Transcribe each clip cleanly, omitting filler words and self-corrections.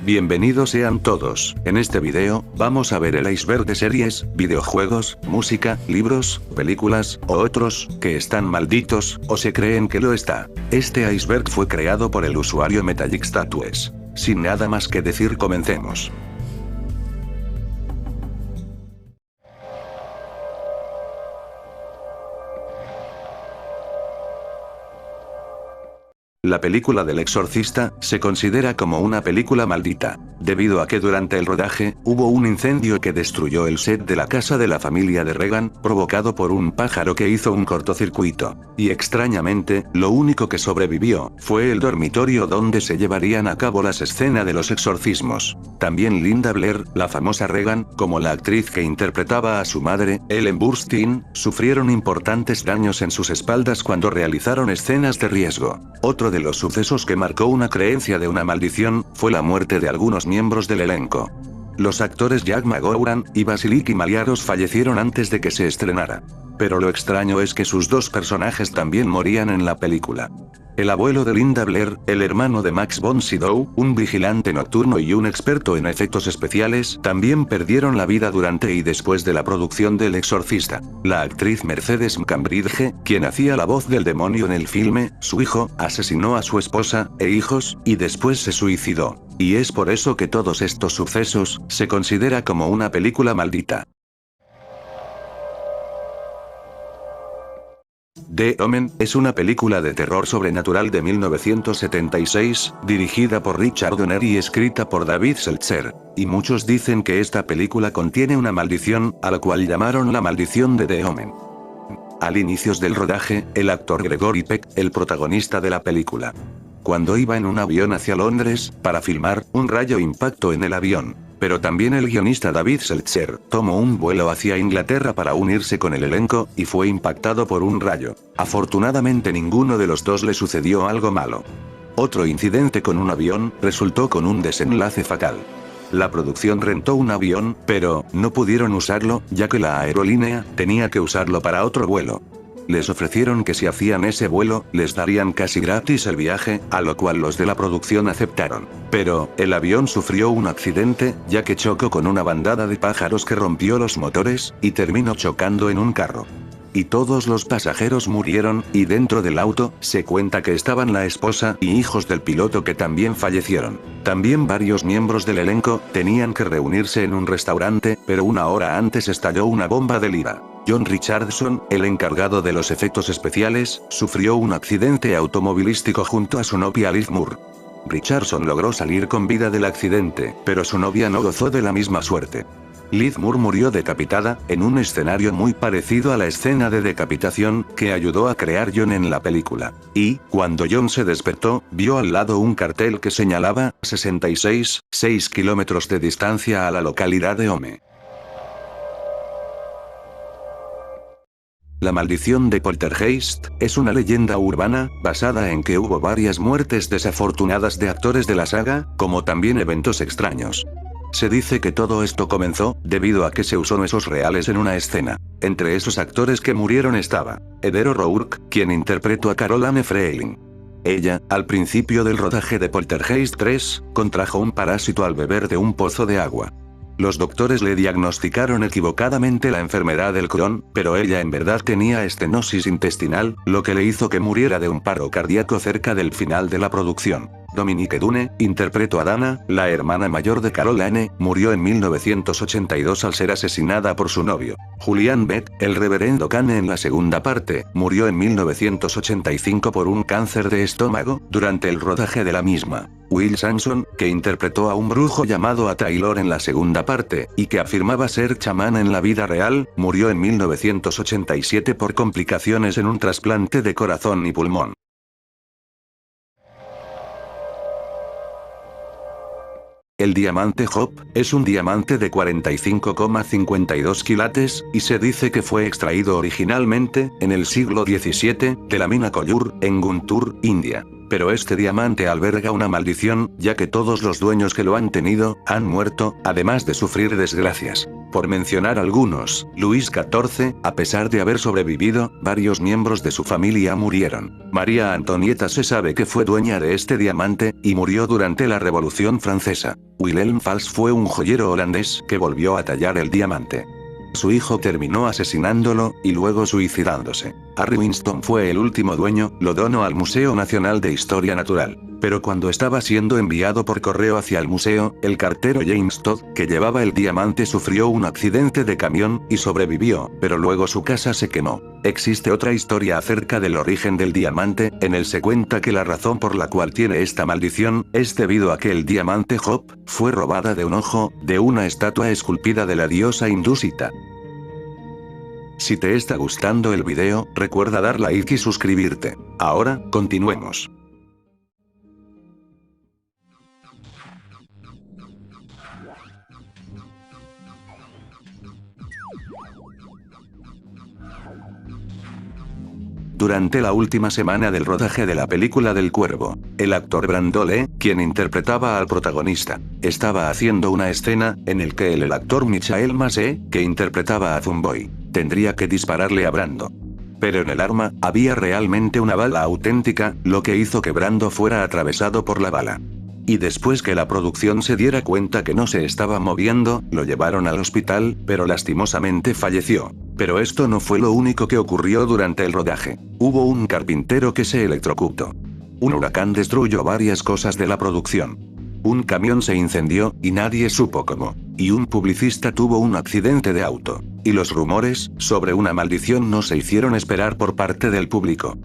Bienvenidos sean todos. En este video, vamos a ver el iceberg de series, videojuegos, música, libros, películas, o otros, que están malditos, o se creen que lo está. Este iceberg fue creado por el usuario MetallicStatues. Sin nada más que decir, comencemos. La película del Exorcista se considera como una película maldita, debido a que durante el rodaje, hubo un incendio que destruyó el set de la casa de la familia de Regan, provocado por un pájaro que hizo un cortocircuito. Y extrañamente, lo único que sobrevivió, fue el dormitorio donde se llevarían a cabo las escenas de los exorcismos. También Linda Blair, la famosa Regan, como la actriz que interpretaba a su madre, Ellen Burstyn, sufrieron importantes daños en sus espaldas cuando realizaron escenas de riesgo. Otro de los sucesos que marcó una creencia de una maldición, fue la muerte de algunos miembros del elenco. Los actores Jack McGowran y Vasiliki Maliaros fallecieron antes de que se estrenara. Pero lo extraño es que sus dos personajes también morían en la película. El abuelo de Linda Blair, el hermano de Max von Sydow, un vigilante nocturno y un experto en efectos especiales, también perdieron la vida durante y después de la producción del Exorcista. La actriz Mercedes McCambridge, quien hacía la voz del demonio en el filme, su hijo, asesinó a su esposa e hijos, y después se suicidó. Y es por eso que todos estos sucesos, se considera como una película maldita. The Omen es una película de terror sobrenatural de 1976, dirigida por Richard Donner y escrita por David Seltzer. Y muchos dicen que esta película contiene una maldición, a la cual llamaron la maldición de The Omen. Al inicios del rodaje, el actor Gregory Peck, el protagonista de la película, cuando iba en un avión hacia Londres, para filmar, un rayo impactó en el avión. Pero también el guionista David Seltzer tomó un vuelo hacia Inglaterra para unirse con el elenco, y fue impactado por un rayo. Afortunadamente ninguno de los dos le sucedió algo malo. Otro incidente con un avión, resultó con un desenlace fatal. La producción rentó un avión, pero, no pudieron usarlo, ya que la aerolínea, tenía que usarlo para otro vuelo. Les ofrecieron que si hacían ese vuelo, les darían casi gratis el viaje, a lo cual los de la producción aceptaron. Pero, el avión sufrió un accidente, ya que chocó con una bandada de pájaros que rompió los motores, y terminó chocando en un carro. Y todos los pasajeros murieron, y dentro del auto, se cuenta que estaban la esposa y hijos del piloto que también fallecieron. También varios miembros del elenco, tenían que reunirse en un restaurante, pero una hora antes estalló una bomba de lira. John Richardson, el encargado de los efectos especiales, sufrió un accidente automovilístico junto a su novia Liz Moore. Richardson logró salir con vida del accidente, pero su novia no gozó de la misma suerte. Liz Moore murió decapitada, en un escenario muy parecido a la escena de decapitación, que ayudó a crear John en la película. Y, cuando John se despertó, vio al lado un cartel que señalaba, 66, 6 kilómetros de distancia a la localidad de Ome. La maldición de Poltergeist, es una leyenda urbana, basada en que hubo varias muertes desafortunadas de actores de la saga, como también eventos extraños. Se dice que todo esto comenzó, debido a que se usó huesos reales en una escena. Entre esos actores que murieron estaba Ed O'Rourke, quien interpretó a Carol Anne Freeling. Ella, al principio del rodaje de Poltergeist 3, contrajo un parásito al beber de un pozo de agua. Los doctores le diagnosticaron equivocadamente la enfermedad del Crohn, pero ella en verdad tenía estenosis intestinal, lo que le hizo que muriera de un paro cardíaco cerca del final de la producción. Dominique Dunne, interpretó a Dana, la hermana mayor de Carol Anne, murió en 1982 al ser asesinada por su novio. Julian Bett, el reverendo Kane en la segunda parte, murió en 1985 por un cáncer de estómago, durante el rodaje de la misma. Will Sampson, que interpretó a un brujo llamado a Taylor en la segunda parte, y que afirmaba ser chamán en la vida real, murió en 1987 por complicaciones en un trasplante de corazón y pulmón. El diamante Hope, es un diamante de 45,52 quilates, y se dice que fue extraído originalmente, en el siglo XVII, de la mina Kollur, en Guntur, India. Pero este diamante alberga una maldición, ya que todos los dueños que lo han tenido, han muerto, además de sufrir desgracias. Por mencionar algunos, Luis XIV, a pesar de haber sobrevivido, varios miembros de su familia murieron. María Antonieta se sabe que fue dueña de este diamante, y murió durante la Revolución Francesa. Wilhelm Fals fue un joyero holandés que volvió a tallar el diamante. Su hijo terminó asesinándolo, y luego suicidándose. Harry Winston fue el último dueño, lo donó al Museo Nacional de Historia Natural. Pero cuando estaba siendo enviado por correo hacia el museo, el cartero James Todd, que llevaba el diamante, sufrió un accidente de camión, y sobrevivió, pero luego su casa se quemó. Existe otra historia acerca del origen del diamante, en el se cuenta que la razón por la cual tiene esta maldición, es debido a que el diamante Hop, fue robada de un ojo, de una estatua esculpida de la diosa hindú Sita. Si te está gustando el video, recuerda dar like y suscribirte. Ahora, continuemos. Durante la última semana del rodaje de la película del Cuervo, el actor Brando Lee, quien interpretaba al protagonista, estaba haciendo una escena, en el que el actor Michael Massee, que interpretaba a Zumboy, tendría que dispararle a Brando. Pero en el arma, había realmente una bala auténtica, lo que hizo que Brando fuera atravesado por la bala. Y después que la producción se diera cuenta que no se estaba moviendo, lo llevaron al hospital, pero lastimosamente falleció. Pero esto no fue lo único que ocurrió durante el rodaje. Hubo un carpintero que se electrocutó. Un huracán destruyó varias cosas de la producción. Un camión se incendió, y nadie supo cómo. Y un publicista tuvo un accidente de auto. Y los rumores sobre una maldición no se hicieron esperar por parte del público.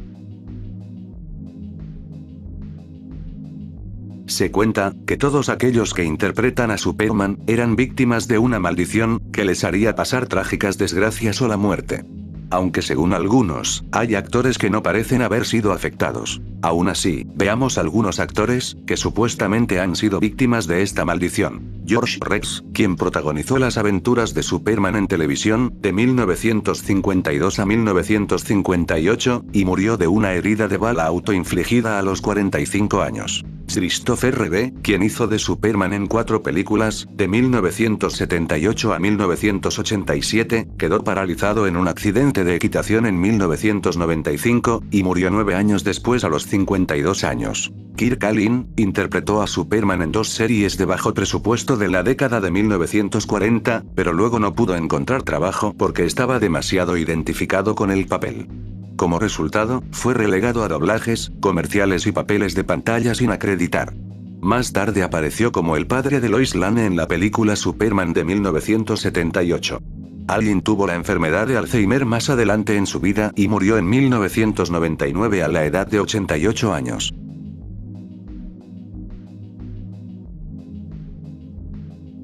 Se cuenta que todos aquellos que interpretan a Superman eran víctimas de una maldición que les haría pasar trágicas desgracias o la muerte. Aunque según algunos, hay actores que no parecen haber sido afectados. Aún así, veamos algunos actores que supuestamente han sido víctimas de esta maldición. George Rex, quien protagonizó las aventuras de Superman en televisión, de 1952 a 1958, y murió de una herida de bala autoinfligida a los 45 años. Christopher Reeve, quien hizo de Superman en 4 películas, de 1978 a 1987, quedó paralizado en un accidente de equitación en 1995, y murió 9 años después a los 52 años. Kirk Alyn, interpretó a Superman en 2 series de bajo presupuesto de la década de 1940, pero luego no pudo encontrar trabajo porque estaba demasiado identificado con el papel. Como resultado, fue relegado a doblajes, comerciales y papeles de pantalla sin acreditar. Más tarde apareció como el padre de Lois Lane en la película Superman de 1978. Alyn tuvo la enfermedad de Alzheimer más adelante en su vida y murió en 1999 a la edad de 88 años.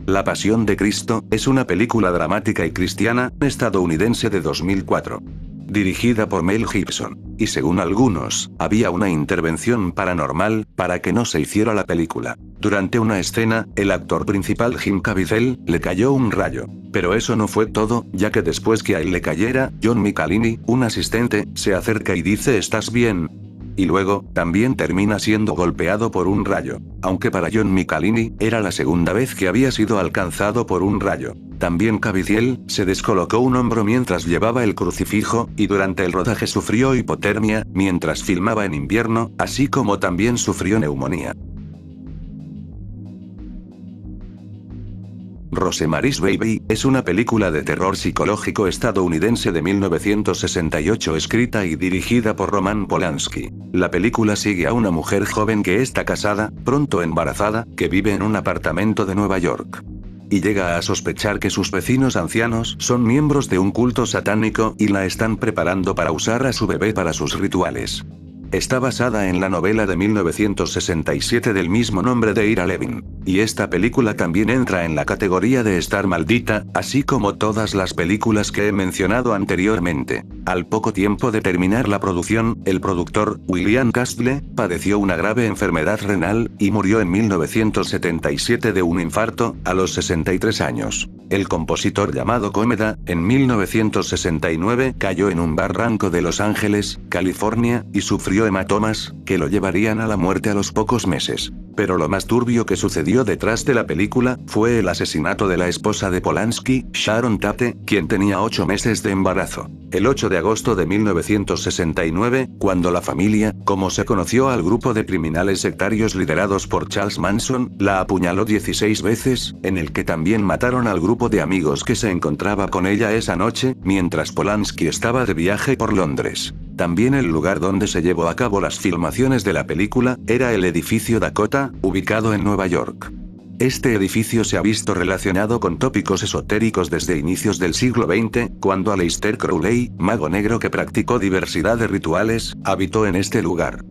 La Pasión de Cristo es una película dramática y cristiana estadounidense de 2004. Dirigida por Mel Gibson, y según algunos, había una intervención paranormal para que no se hiciera la película. Durante una escena, el actor principal Jim Caviezel le cayó un rayo. Pero eso no fue todo, ya que después que a él le cayera, John Micalini, un asistente, se acerca y dice ¿estás bien? Y luego, también termina siendo golpeado por un rayo. Aunque para John Micalini, era la segunda vez que había sido alcanzado por un rayo. También Caviezel se descolocó un hombro mientras llevaba el crucifijo, y durante el rodaje sufrió hipotermia, mientras filmaba en invierno, así como también sufrió neumonía. Rosemary's Baby es una película de terror psicológico estadounidense de 1968 escrita y dirigida por Roman Polanski. La película sigue a una mujer joven que está casada, pronto embarazada, que vive en un apartamento de Nueva York. Y llega a sospechar que sus vecinos ancianos son miembros de un culto satánico y la están preparando para usar a su bebé para sus rituales. Está basada en la novela de 1967 del mismo nombre de Ira Levin, y esta película también entra en la categoría de estar maldita, así como todas las películas que he mencionado anteriormente. Al poco tiempo de terminar la producción, el productor, William Castle, padeció una grave enfermedad renal, y murió en 1977 de un infarto, a los 63 años. El compositor llamado Komeda, en 1969 cayó en un barranco de Los Ángeles, California, y sufrió sufrió hematomas, que lo llevarían a la muerte a los pocos meses. Pero lo más turbio que sucedió detrás de la película, fue el asesinato de la esposa de Polanski, Sharon Tate, quien tenía 8 meses de embarazo. El 8 de agosto de 1969, cuando la familia, como se conoció al grupo de criminales sectarios liderados por Charles Manson, la apuñaló 16 veces, en el que también mataron al grupo de amigos que se encontraba con ella esa noche, mientras Polanski estaba de viaje por Londres. También el lugar donde se llevó a cabo las filmaciones de la película, era el edificio Dakota, ubicado en Nueva York. Este edificio se ha visto relacionado con tópicos esotéricos desde inicios del siglo XX, cuando Aleister Crowley, mago negro que practicó diversidad de rituales, habitó en este lugar.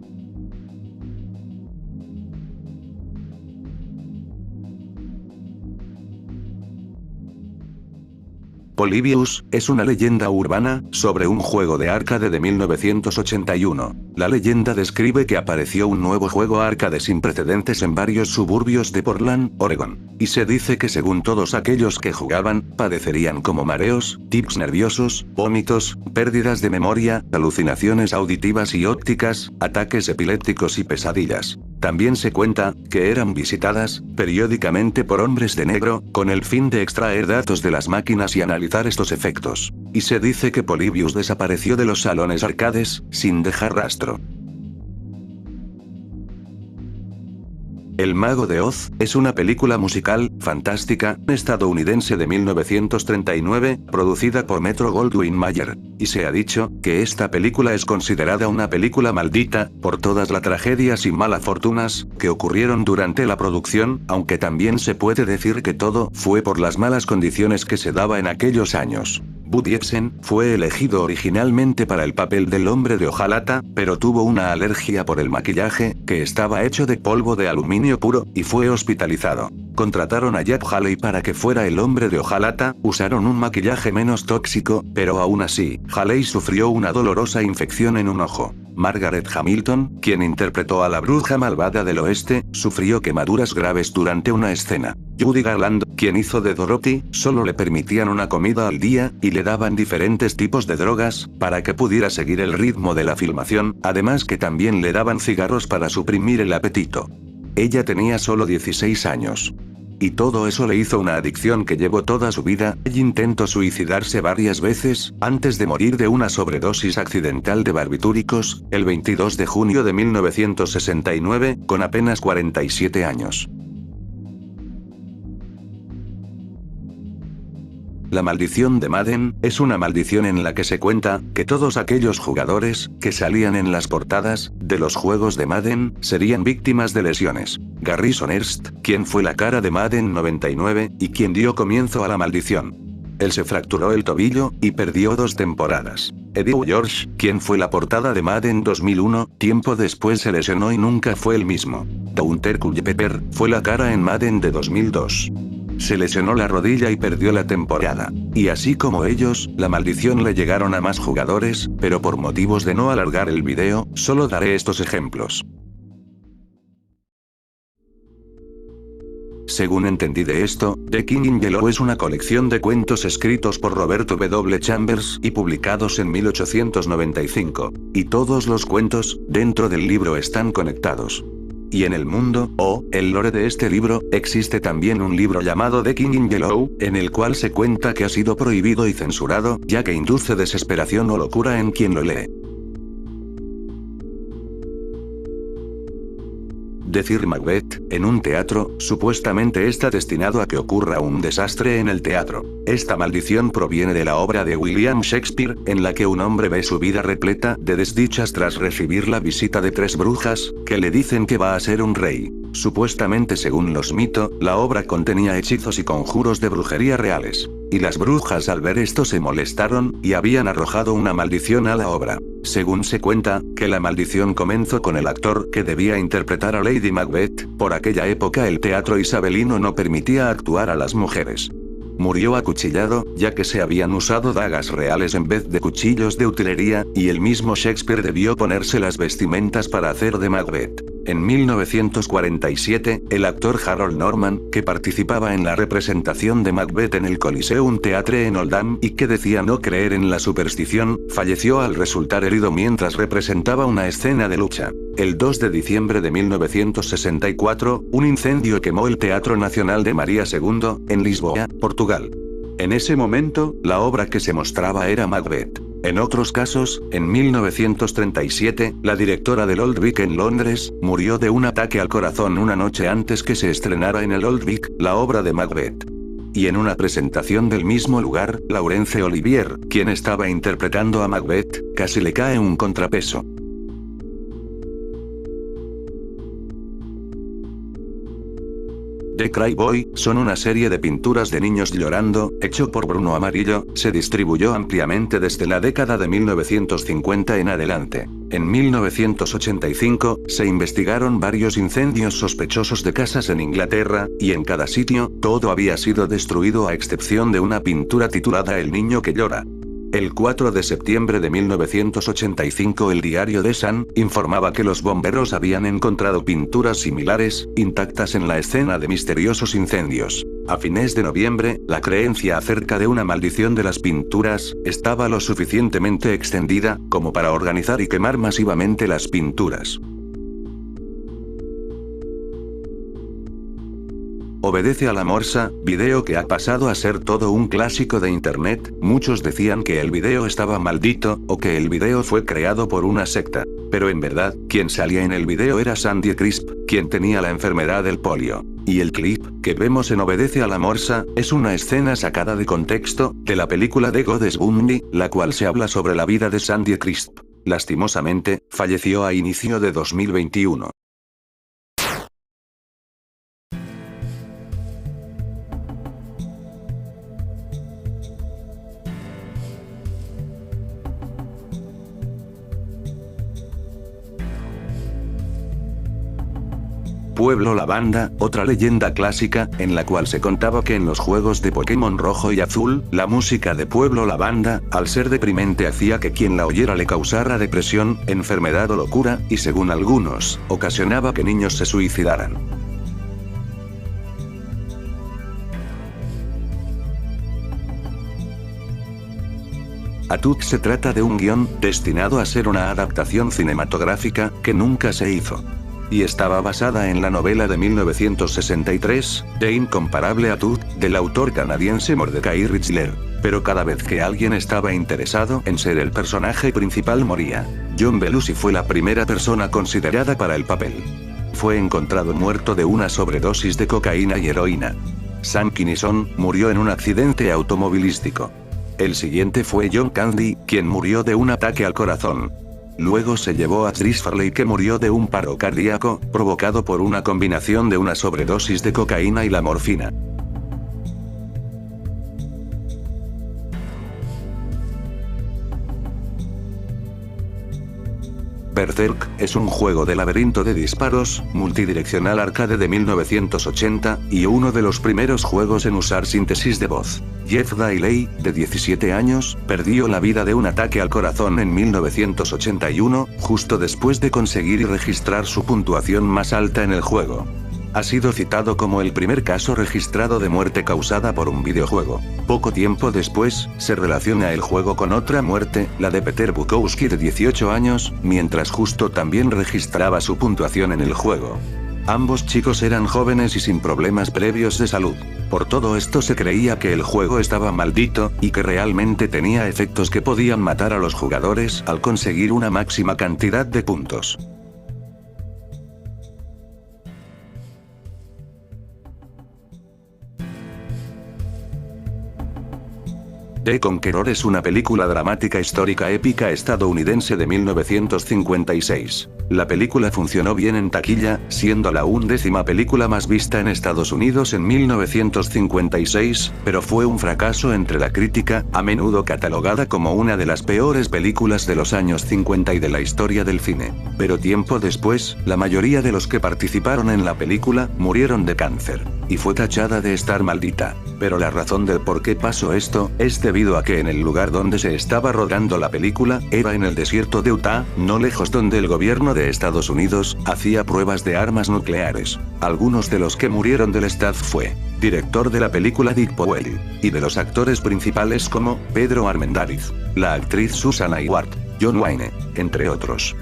Polybius, es una leyenda urbana, sobre un juego de arcade de 1981. La leyenda describe que apareció un nuevo juego arcade sin precedentes en varios suburbios de Portland, Oregon. Y se dice que según todos aquellos que jugaban, padecerían como mareos, tics nerviosos, vómitos, pérdidas de memoria, alucinaciones auditivas y ópticas, ataques epilépticos y pesadillas. También se cuenta, que eran visitadas, periódicamente por hombres de negro, con el fin de extraer datos de las máquinas y analizar estos efectos. Y se dice que Polybius desapareció de los salones arcades, sin dejar rastro. El Mago de Oz, es una película musical, fantástica, estadounidense de 1939, producida por Metro-Goldwyn-Mayer. Y se ha dicho, que esta película es considerada una película maldita, por todas las tragedias y malas fortunas, que ocurrieron durante la producción, aunque también se puede decir que todo fue por las malas condiciones que se daba en aquellos años. Bud Ebsen, fue elegido originalmente para el papel del hombre de hojalata, pero tuvo una alergia por el maquillaje, que estaba hecho de polvo de aluminio puro, y fue hospitalizado. Contrataron a Jack Haley para que fuera el hombre de hojalata, usaron un maquillaje menos tóxico, pero aún así, Haley sufrió una dolorosa infección en un ojo. Margaret Hamilton, quien interpretó a la bruja malvada del oeste, sufrió quemaduras graves durante una escena. Judy Garland, quien hizo de Dorothy, solo le permitían una comida al día, y le daban diferentes tipos de drogas, para que pudiera seguir el ritmo de la filmación, además que también le daban cigarros para suprimir el apetito. Ella tenía solo 16 años. Y todo eso le hizo una adicción que llevó toda su vida. Ella intentó suicidarse varias veces, antes de morir de una sobredosis accidental de barbitúricos, el 22 de junio de 1969, con apenas 47 años. La maldición de Madden, es una maldición en la que se cuenta, que todos aquellos jugadores, que salían en las portadas, de los juegos de Madden, serían víctimas de lesiones. Garrison Hearst, quien fue la cara de Madden 99, y quien dio comienzo a la maldición. Él se fracturó el tobillo, y perdió 2 temporadas. Eddie George, quien fue la portada de Madden 2001, tiempo después se lesionó y nunca fue el mismo. Daunte Culpepper, fue la cara en Madden de 2002. Se lesionó la rodilla y perdió la temporada. Y así como ellos, la maldición le llegaron a más jugadores, pero por motivos de no alargar el video, solo daré estos ejemplos. Según entendí de esto, The King in Yellow es una colección de cuentos escritos por Roberto W. Chambers y publicados en 1895. Y todos los cuentos, dentro del libro están conectados. Y en el mundo, el lore de este libro, existe también un libro llamado The King in Yellow, en el cual se cuenta que ha sido prohibido y censurado, ya que induce desesperación o locura en quien lo lee. Decir Macbeth, en un teatro, supuestamente está destinado a que ocurra un desastre en el teatro. Esta maldición proviene de la obra de William Shakespeare, en la que un hombre ve su vida repleta de desdichas tras recibir la visita de 3 brujas, que le dicen que va a ser un rey. Supuestamente según los mitos, la obra contenía hechizos y conjuros de brujería reales. Y las brujas al ver esto se molestaron, y habían arrojado una maldición a la obra. Según se cuenta, que la maldición comenzó con el actor que debía interpretar a Lady Macbeth. Por aquella época el teatro isabelino no permitía actuar a las mujeres. Murió acuchillado, ya que se habían usado dagas reales en vez de cuchillos de utilería, y el mismo Shakespeare debió ponerse las vestimentas para hacer de Macbeth. En 1947, el actor Harold Norman, que participaba en la representación de Macbeth en el Coliseum Theatre en Oldham y que decía no creer en la superstición, falleció al resultar herido mientras representaba una escena de lucha. El 2 de diciembre de 1964, un incendio quemó el Teatro Nacional de María II, en Lisboa, Portugal. En ese momento, la obra que se mostraba era Macbeth. En otros casos, en 1937, la directora del Old Vic en Londres, murió de un ataque al corazón una noche antes que se estrenara en el Old Vic, la obra de Macbeth. Y en una presentación del mismo lugar, Laurence Olivier, quien estaba interpretando a Macbeth, casi le cae un contrapeso. The Cry Boy, son una serie de pinturas de niños llorando, hecho por Bruno Amarillo, se distribuyó ampliamente desde la década de 1950 en adelante. En 1985, se investigaron varios incendios sospechosos de casas en Inglaterra, y en cada sitio, todo había sido destruido a excepción de una pintura titulada El niño que llora. El 4 de septiembre de 1985 el diario The Sun informaba que los bomberos habían encontrado pinturas similares, intactas en la escena de misteriosos incendios. A fines de noviembre, la creencia acerca de una maldición de las pinturas estaba lo suficientemente extendida como para organizar y quemar masivamente las pinturas. Obedece a la Morsa, video que ha pasado a ser todo un clásico de internet. Muchos decían que el video estaba maldito, o que el video fue creado por una secta. Pero en verdad, quien salía en el video era Sandy Crisp, quien tenía la enfermedad del polio. Y el clip, que vemos en Obedece a la Morsa, es una escena sacada de contexto, de la película de Goddess Bundy, la cual se habla sobre la vida de Sandy Crisp. Lastimosamente, falleció a inicio de 2021. Pueblo Lavanda, otra leyenda clásica, en la cual se contaba que en los juegos de Pokémon Rojo y Azul, la música de Pueblo Lavanda, al ser deprimente hacía que quien la oyera le causara depresión, enfermedad o locura, y según algunos, ocasionaba que niños se suicidaran. Atut se trata de un guión, destinado a ser una adaptación cinematográfica, que nunca se hizo. Y estaba basada en la novela de 1963, The Incomparable Atut, del autor canadiense Mordecai Richler. Pero cada vez que alguien estaba interesado en ser el personaje principal moría. John Belushi fue la primera persona considerada para el papel. Fue encontrado muerto de una sobredosis de cocaína y heroína. Sam Kinison murió en un accidente automovilístico. El siguiente fue John Candy, quien murió de un ataque al corazón. Luego se llevó a Chris Farley, que murió de un paro cardíaco, provocado por una combinación de una sobredosis de cocaína y la morfina. Berserk es un juego de laberinto de disparos, multidireccional arcade de 1980, y uno de los primeros juegos en usar síntesis de voz. Jeff Daley, de 17 años, perdió la vida de un ataque al corazón en 1981, justo después de conseguir y registrar su puntuación más alta en el juego. Ha sido citado como el primer caso registrado de muerte causada por un videojuego. Poco tiempo después, se relaciona el juego con otra muerte, la de Peter Bukowski de 18 años, mientras justo también registraba su puntuación en el juego. Ambos chicos eran jóvenes y sin problemas previos de salud. Por todo esto se creía que el juego estaba maldito, y que realmente tenía efectos que podían matar a los jugadores al conseguir una máxima cantidad de puntos. The Conqueror es una película dramática histórica épica estadounidense de 1956. La película funcionó bien en taquilla, siendo la 11ª película más vista en Estados Unidos en 1956, pero fue un fracaso entre la crítica, a menudo catalogada como una de las peores películas de los años 50 y de la historia del cine. Pero tiempo después, la mayoría de los que participaron en la película, murieron de cáncer. y fue tachada de estar maldita. Pero la razón del por qué pasó esto, es debido a que en el lugar donde se estaba rodando la película, era en el desierto de Utah, no lejos donde el gobierno de Estados Unidos, hacía pruebas de armas nucleares. Algunos de los que murieron del staff fue director de la película Dick Powell, y de los actores principales como Pedro Armendáriz, la actriz Susan Hayward, John Wayne, entre otros.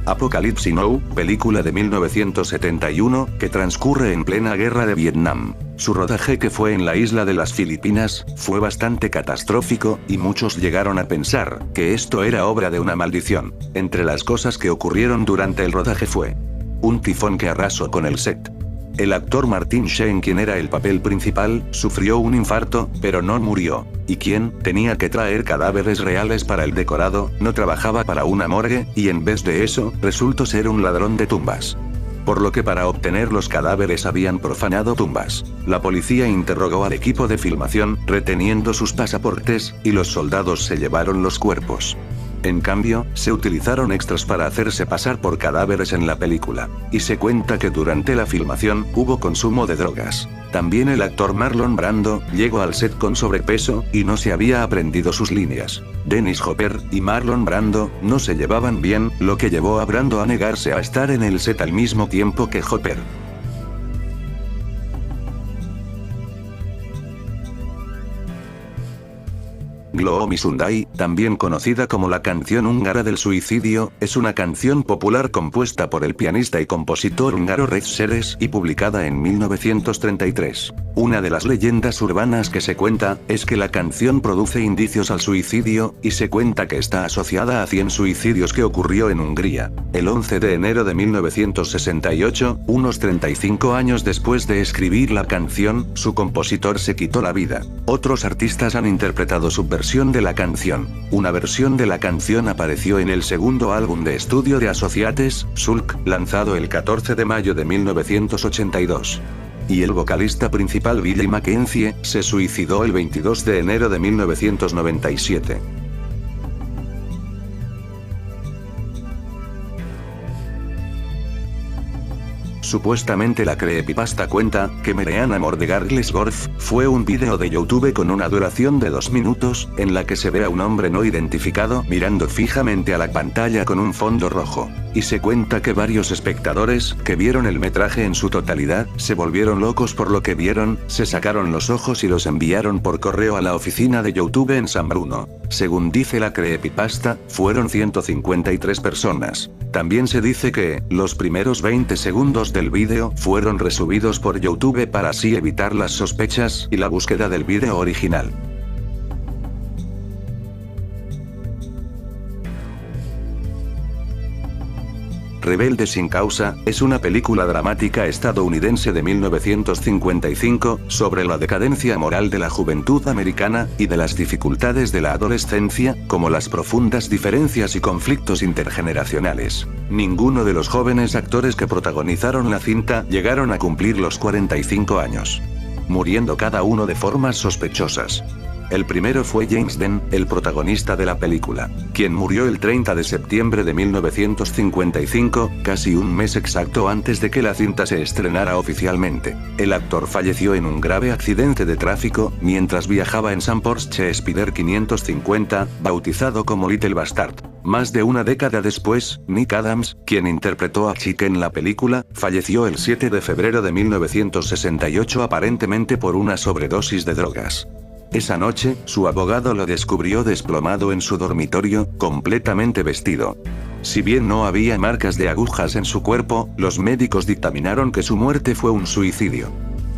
Apocalypse Now, película de 1971, que transcurre en plena guerra de Vietnam. Su rodaje, que fue en la isla de las Filipinas, fue bastante catastrófico, y muchos llegaron a pensar que esto era obra de una maldición. Entre las cosas que ocurrieron durante el rodaje fue un tifón que arrasó con el set. El actor Martin Sheen, quien era el papel principal, sufrió un infarto, pero no murió. Y quien tenía que traer cadáveres reales para el decorado, no trabajaba para una morgue, y en vez de eso, resultó ser un ladrón de tumbas. Por lo que para obtener los cadáveres habían profanado tumbas. La policía interrogó al equipo de filmación, reteniendo sus pasaportes, y los soldados se llevaron los cuerpos. En cambio, se utilizaron extras para hacerse pasar por cadáveres en la película. Y se cuenta que durante la filmación, hubo consumo de drogas. También el actor Marlon Brando, llegó al set con sobrepeso, y no se había aprendido sus líneas. Dennis Hopper y Marlon Brando, no se llevaban bien, lo que llevó a Brando a negarse a estar en el set al mismo tiempo que Hopper. Gloo mi Sundai, también conocida como la canción húngara del suicidio, es una canción popular compuesta por el pianista y compositor húngaro Red Seres y publicada en 1933. Una de las leyendas urbanas que se cuenta, es que la canción produce indicios al suicidio, y se cuenta que está asociada a 100 suicidios que ocurrió en Hungría. El 11 de enero de 1968, unos 35 años después de escribir la canción, su compositor se quitó la vida. Otros artistas han interpretado su versión de la canción. Una versión de la canción apareció en el segundo álbum de estudio de Associates, Sulk, lanzado el 14 de mayo de 1982. Y el vocalista principal Billy Mackenzie, se suicidó el 22 de enero de 1997. Supuestamente la creepypasta cuenta, que Merean Amor de Garglesgorf, fue un vídeo de YouTube con una duración de 2 minutos, en la que se ve a un hombre no identificado mirando fijamente a la pantalla con un fondo rojo. Y se cuenta que varios espectadores, que vieron el metraje en su totalidad, se volvieron locos por lo que vieron, se sacaron los ojos y los enviaron por correo a la oficina de YouTube en San Bruno. Según dice la creepypasta, fueron 153 personas. También se dice que, los primeros 20 segundos del vídeo, fueron resubidos por YouTube para así evitar las sospechas, y la búsqueda del vídeo original. Rebelde sin causa, es una película dramática estadounidense de 1955, sobre la decadencia moral de la juventud americana, y de las dificultades de la adolescencia, como las profundas diferencias y conflictos intergeneracionales. Ninguno de los jóvenes actores que protagonizaron la cinta llegaron a cumplir los 45 años, muriendo cada uno de formas sospechosas. El primero fue James Dean, el protagonista de la película, quien murió el 30 de septiembre de 1955, casi un mes exacto antes de que la cinta se estrenara oficialmente. El actor falleció en un grave accidente de tráfico, mientras viajaba en Sam Porsche Spider 550, bautizado como Little Bastard. Más de una década después, Nick Adams, quien interpretó a Chick en la película, falleció el 7 de febrero de 1968 aparentemente por una sobredosis de drogas. Esa noche, su abogado lo descubrió desplomado en su dormitorio, completamente vestido. Si bien no había marcas de agujas en su cuerpo, los médicos dictaminaron que su muerte fue un suicidio.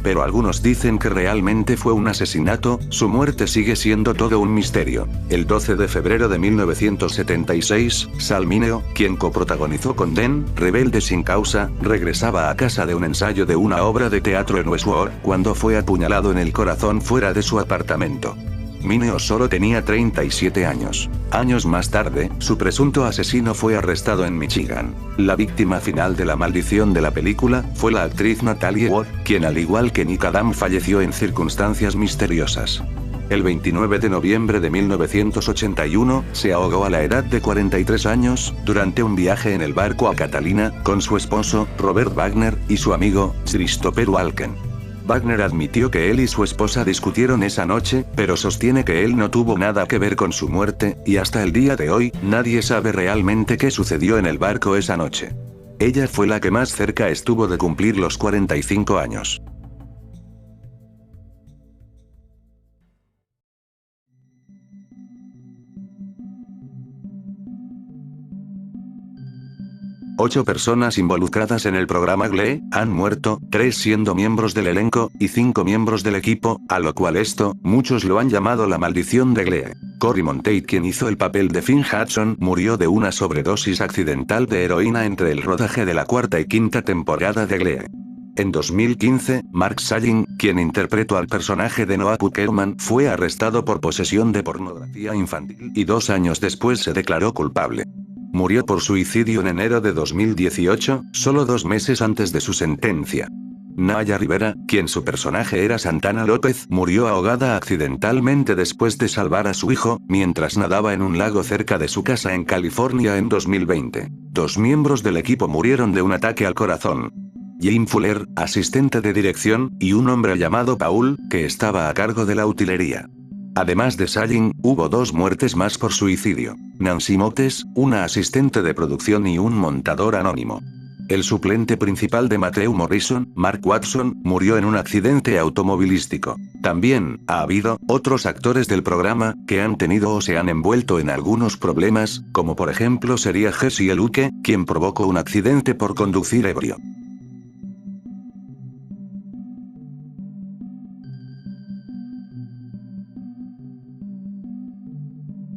Pero algunos dicen que realmente fue un asesinato, su muerte sigue siendo todo un misterio. El 12 de febrero de 1976, Sal Mineo, quien coprotagonizó con Dean, Rebelde sin causa, regresaba a casa de un ensayo de una obra de teatro en Westworld, cuando fue apuñalado en el corazón fuera de su apartamento. Mineo solo tenía 37 años. Años más tarde, su presunto asesino fue arrestado en Michigan. La víctima final de la maldición de la película, fue la actriz Natalie Wood, quien al igual que Nick Adams falleció en circunstancias misteriosas. El 29 de noviembre de 1981, se ahogó a la edad de 43 años, durante un viaje en el barco a Catalina, con su esposo, Robert Wagner, y su amigo, Christopher Walken. Wagner admitió que él y su esposa discutieron esa noche, pero sostiene que él no tuvo nada que ver con su muerte, y hasta el día de hoy, nadie sabe realmente qué sucedió en el barco esa noche. Ella fue la que más cerca estuvo de cumplir los 45 años. Ocho personas involucradas en el programa Glee han muerto, 3 siendo miembros del elenco, y 5 miembros del equipo, a lo cual muchos lo han llamado la maldición de Glee. Corey Monteith, quien hizo el papel de Finn Hudson, murió de una sobredosis accidental de heroína entre el rodaje de la 4ª y 5ª temporada de Glee. En 2015, Mark Salling, quien interpretó al personaje de Noah Puckerman, fue arrestado por posesión de pornografía infantil y 2 años después se declaró culpable. Murió por suicidio en enero de 2018, solo 2 meses antes de su sentencia. Naya Rivera, quien su personaje era Santana López, murió ahogada accidentalmente después de salvar a su hijo, mientras nadaba en un lago cerca de su casa en California en 2020. 2 miembros del equipo murieron de un ataque al corazón. Jim Fuller, asistente de dirección, y un hombre llamado Paul, que estaba a cargo de la utilería. Además de Salling, hubo 2 muertes más por suicidio. Nancy Motes, una asistente de producción y un montador anónimo. El suplente principal de Matthew Morrison, Mark Watson, murió en un accidente automovilístico. También, ha habido otros actores del programa, que han tenido o se han envuelto en algunos problemas, como por ejemplo sería Jesse Luke, quien provocó un accidente por conducir ebrio.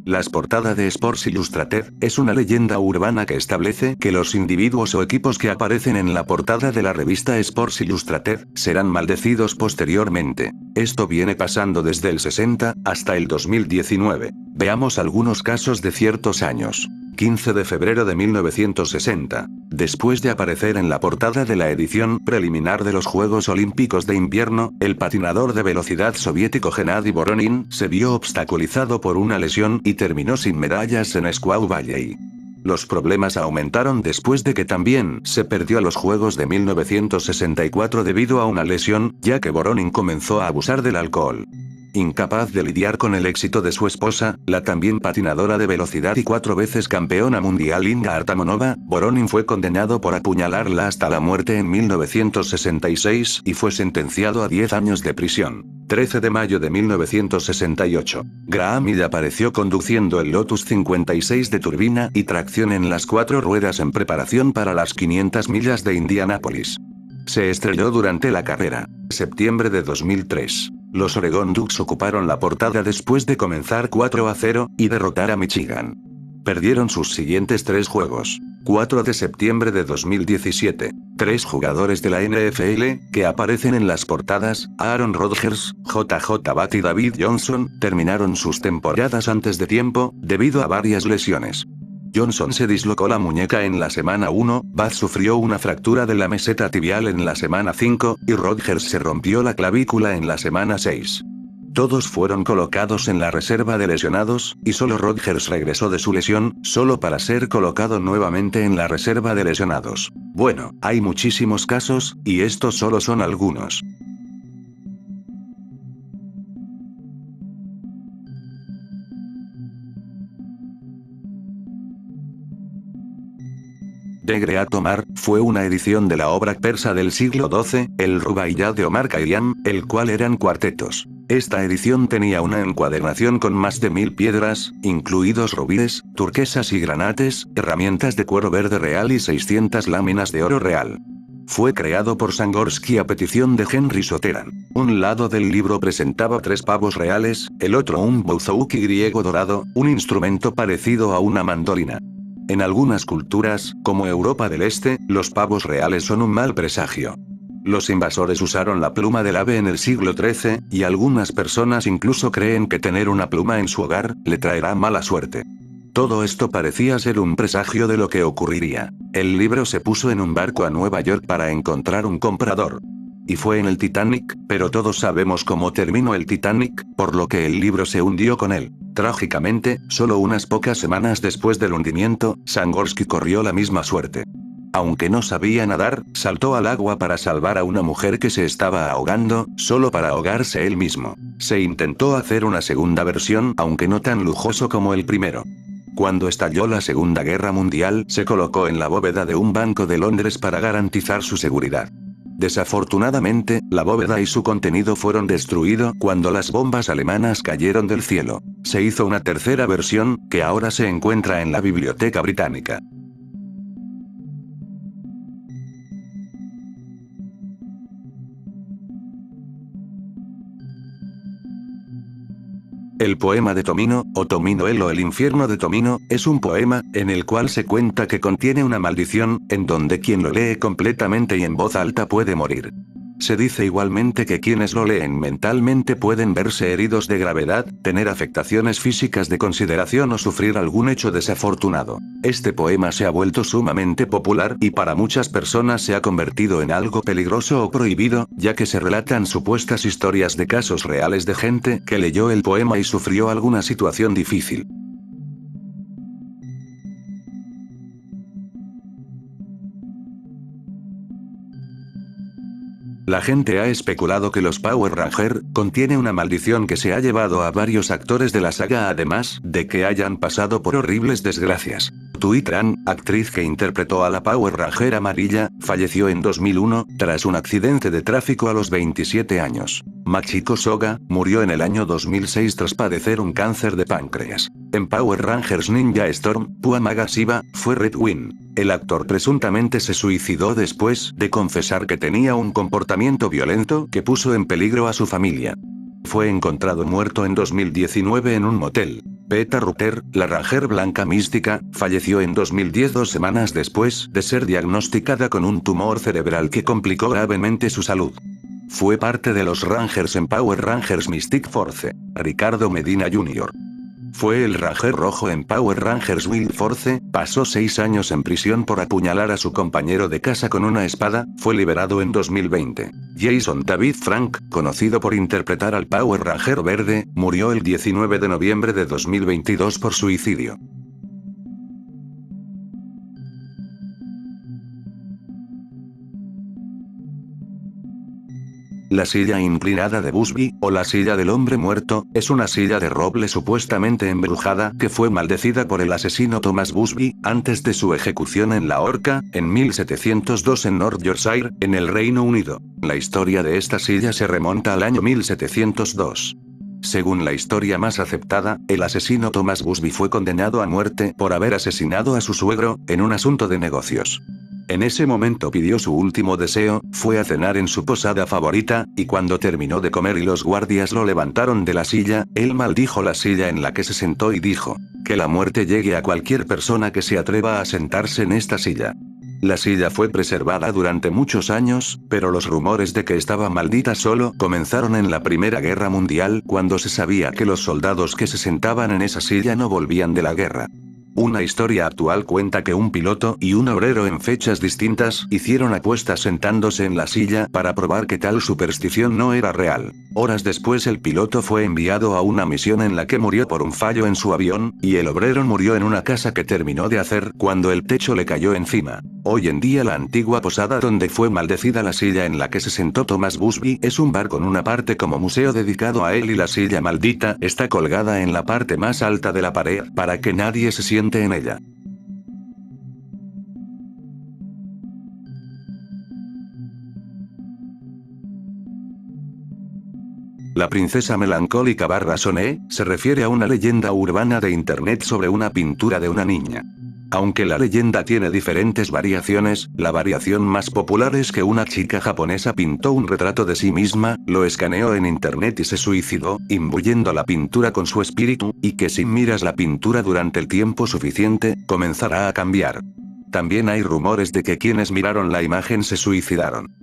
La portada de Sports Illustrated es una leyenda urbana que establece que los individuos o equipos que aparecen en la portada de la revista Sports Illustrated serán maldecidos posteriormente. Esto viene pasando desde el 60 hasta el 2019. Veamos algunos casos de ciertos años. 15 de febrero de 1960. Después de aparecer en la portada de la edición preliminar de los Juegos Olímpicos de Invierno, el patinador de velocidad soviético Gennady Voronin se vio obstaculizado por una lesión y terminó sin medallas en Squaw Valley. Los problemas aumentaron después de que también se perdió los Juegos de 1964 debido a una lesión, ya que Voronin comenzó a abusar del alcohol. Incapaz de lidiar con el éxito de su esposa, la también patinadora de velocidad y 4 veces campeona mundial Inga Artamonova, Voronin fue condenado por apuñalarla hasta la muerte en 1966 y fue sentenciado a 10 años de prisión. 13 de mayo de 1968. Graham Hill apareció conduciendo el Lotus 56 de turbina y tracción en las 4 ruedas en preparación para las 500 millas de Indianápolis. Se estrelló durante la carrera. Septiembre de 2003. Los Oregon Ducks ocuparon la portada después de comenzar 4-0 y derrotar a Michigan. Perdieron sus siguientes 3 juegos. 4 de septiembre de 2017. 3 jugadores de la NFL, que aparecen en las portadas, Aaron Rodgers, JJ Watt y David Johnson, terminaron sus temporadas antes de tiempo, debido a varias lesiones. Johnson se dislocó la muñeca en la semana 1, Watt sufrió una fractura de la meseta tibial en la semana 5, y Rodgers se rompió la clavícula en la semana 6. Todos fueron colocados en la reserva de lesionados, y solo Rodgers regresó de su lesión, solo para ser colocado nuevamente en la reserva de lesionados. Bueno, hay muchísimos casos, y estos solo son algunos. De Great Omar, fue una edición de la obra persa del siglo XII, el Rubaiyat de Omar Khayyam, el cual eran cuartetos. Esta edición tenía una encuadernación con más de 1000 piedras, incluidos rubíes, turquesas y granates, herramientas de cuero verde real y 600 láminas de oro real. Fue creado por Sangorsky a petición de Henry Soteran. Un lado del libro presentaba 3 pavos reales, el otro un bouzouki griego dorado, un instrumento parecido a una mandolina. En algunas culturas, como Europa del Este, los pavos reales son un mal presagio. Los invasores usaron la pluma del ave en el siglo XIII, y algunas personas incluso creen que tener una pluma en su hogar le traerá mala suerte. Todo esto parecía ser un presagio de lo que ocurriría. El libro se puso en un barco a Nueva York para encontrar un comprador. y fue en el Titanic, pero todos sabemos cómo terminó el Titanic, por lo que el libro se hundió con él. Trágicamente, solo unas pocas semanas después del hundimiento, Sangorsky corrió la misma suerte. Aunque no sabía nadar, saltó al agua para salvar a una mujer que se estaba ahogando, solo para ahogarse él mismo. Se intentó hacer una segunda versión, aunque no tan lujoso como el primero. Cuando estalló la Segunda Guerra Mundial, se colocó en la bóveda de un banco de Londres para garantizar su seguridad. Desafortunadamente, la bóveda y su contenido fueron destruidos cuando las bombas alemanas cayeron del cielo. Se hizo una tercera versión, que ahora se encuentra en la Biblioteca Británica. El poema de Tomino, o Tomino el o El infierno de Tomino, es un poema, en el cual se cuenta que contiene una maldición, en donde quien lo lee completamente y en voz alta puede morir. Se dice igualmente que quienes lo leen mentalmente pueden verse heridos de gravedad, tener afectaciones físicas de consideración o sufrir algún hecho desafortunado. Este poema se ha vuelto sumamente popular y para muchas personas se ha convertido en algo peligroso o prohibido, ya que se relatan supuestas historias de casos reales de gente que leyó el poema y sufrió alguna situación difícil. La gente ha especulado que los Power Rangers contiene una maldición que se ha llevado a varios actores de la saga además de que hayan pasado por horribles desgracias. Tui Tran, actriz que interpretó a la Power Ranger amarilla, falleció en 2001, tras un accidente de tráfico a los 27 años. Machiko Soga, murió en el año 2006 tras padecer un cáncer de páncreas. En Power Rangers Ninja Storm, Pua Magasiva, fue Red Wing. El actor presuntamente se suicidó después de confesar que tenía un comportamiento violento que puso en peligro a su familia. Fue encontrado muerto en 2019 en un motel. Peta Ruter, la Ranger blanca mística, falleció en 2010 2 semanas después de ser diagnosticada con un tumor cerebral que complicó gravemente su salud. Fue parte de los Rangers en Power Rangers Mystic Force. Ricardo Medina Jr. Fue el Ranger rojo en Power Rangers Wild Force, pasó 6 años en prisión por apuñalar a su compañero de casa con una espada, fue liberado en 2020. Jason David Frank, conocido por interpretar al Power Ranger verde, murió el 19 de noviembre de 2022 por suicidio. La silla inclinada de Busby, o la silla del hombre muerto, es una silla de roble supuestamente embrujada que fue maldecida por el asesino Thomas Busby, antes de su ejecución en la horca, en 1702 en North Yorkshire, en el Reino Unido. La historia de esta silla se remonta al año 1702. Según la historia más aceptada, el asesino Thomas Busby fue condenado a muerte por haber asesinado a su suegro, en un asunto de negocios. En ese momento pidió su último deseo, fue a cenar en su posada favorita, y cuando terminó de comer y los guardias lo levantaron de la silla, él maldijo la silla en la que se sentó y dijo: "Que la muerte llegue a cualquier persona que se atreva a sentarse en esta silla". La silla fue preservada durante muchos años, pero los rumores de que estaba maldita solo comenzaron en la Primera Guerra Mundial, cuando se sabía que los soldados que se sentaban en esa silla no volvían de la guerra. Una historia actual cuenta que un piloto y un obrero en fechas distintas hicieron apuestas sentándose en la silla para probar que tal superstición no era real. Horas después el piloto fue enviado a una misión en la que murió por un fallo en su avión, y el obrero murió en una casa que terminó de hacer cuando el techo le cayó encima. Hoy en día la antigua posada donde fue maldecida la silla en la que se sentó Thomas Busby es un bar con una parte como museo dedicado a él y la silla maldita está colgada en la parte más alta de la pared para que nadie se siente en ella. La princesa melancólica Soné se refiere a una leyenda urbana de internet sobre una pintura de una niña. Aunque la leyenda tiene diferentes variaciones, la variación más popular es que una chica japonesa pintó un retrato de sí misma, lo escaneó en internet y se suicidó, imbuyendo la pintura con su espíritu, y que si miras la pintura durante el tiempo suficiente, comenzará a cambiar. También hay rumores de que quienes miraron la imagen se suicidaron.